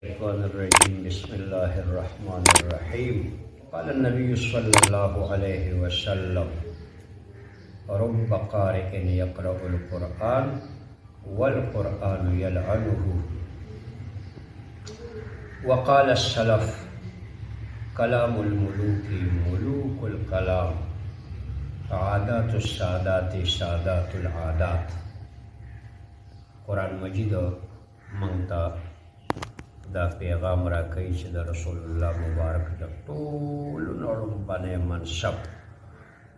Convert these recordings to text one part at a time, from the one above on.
الشيطان الرجيم بسم الله الرحمن الرحيم قال النبي صلى الله عليه وسلم رب قارئ يقرأ القرآن والقرآن يلعنه. وقال السلف كلام الملوك ملوك الكلام عادات السادات سادات العادات. قرآن مجید منتا دا پیغام را کوي چې د رسول الله مبارک د ټولو نړۍ باندې منصب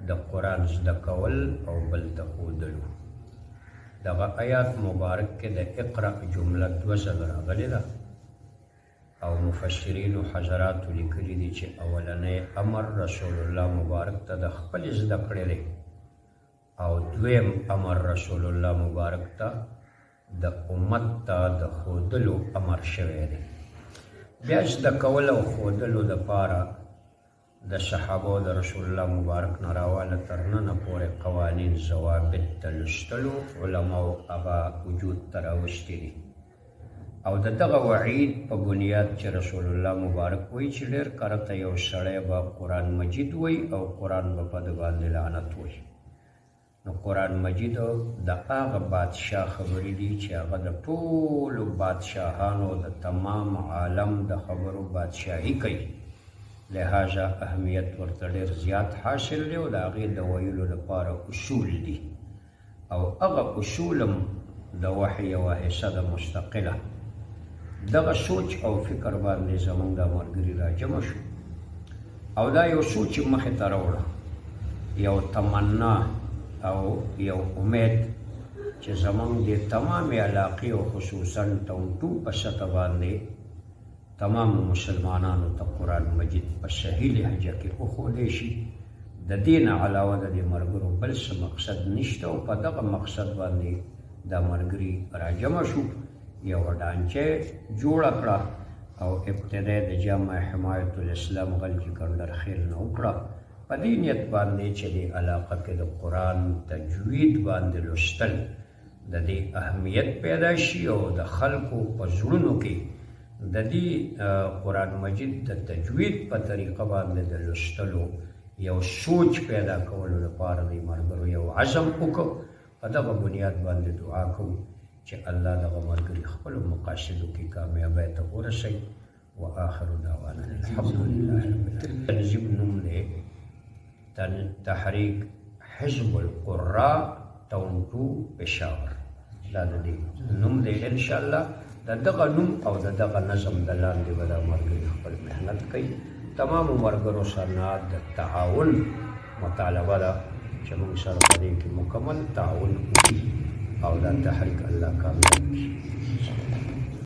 د قرآن زده کول او بل ته ښودلو. دغه آیات مبارک کې د اقرأ جمله دوه ځله راغلې ده او مفسرینو حضراتو لیکلي دي چې اولنی امر رسول الله مبارک ته د خپلې زده کړې دی او دویم امر رسول الله مبارک ته د امت ته د ښودلو امر شوی دی. بیا زده کول او ښودلو دپاره د صحابو د رسول الله مبارک نه راواله تر ننه پورې قوانین ضوابط د لوستلو علماو هغه وجود ته راوستي دي او د دغه وعید په بنیاد چې رسول الله مبارک وایي چې ډېر کارته یو سړی به قرآن مجید وایي او قرآن به په ده باندې لعنت وایي. نو قرآن مجید د هغه بادشاه خبرې دي چې هغه د ټولو بادشاهانو د تمام عالم د خبرو بادشاهي کوي، لهذا اهمیت ورته ډېر زیات حاصل دی او د هغې د ویلو لپاره اصول دي او هغه اصول هم د وحي یوه حصه ده مستقله. دغه سوچ او فکر باندې زموږ دا ملګري راجمع شو او دا یو سوچ مخې ته راوړه، یو تمنا او یو امید چې زموږ د تمامې علاقې او خصوصا ټونټو په سطح باندې تمام مسلمانانو ته قرآن مجید په صحیح لهجه کې وښودی شي. د دې نه علاوه د دې ملګرو بل څه مقصد نشته او په دغه مقصد باندې دا ملګري راجمع شو، یوه ډانچه جوړه کړه او ابتدا د جامع حمایت الاسلام غلجي کندرخیل نه وکړه په دې نیت باندې چې دې علاقه کې د قرآن تجوید باندې لوستل د دې اهمیت پیدا شي او د خلکو په زړونو کې د دې قرآن مجید د تجوید په طریقه باندې د لوستلو یو سوچ پیدا کولو لپاره دې ملګرو یو عزم وکړو. په دغه بنیاد باندې دعا کوو چې الله دغه ملګري خپلو مقاصدو کې کامیابۍ ته ورسوي. وآخر دعوانا الحمدلله رب العالمین. تنظیم نوم دی تحریک حزب القراء ټونټو پېښور، دا د دې نوم دی. انشاءالله د دغه نوم او د دغه نظم د لاندې به دا ملګري خپل محنت کوي. تمامو ملګرو سره د تعاون مطالبه ده چې موږ سره په دې کې مکمل تعاون وکړي او دا تحریک الله کامیاب کړي.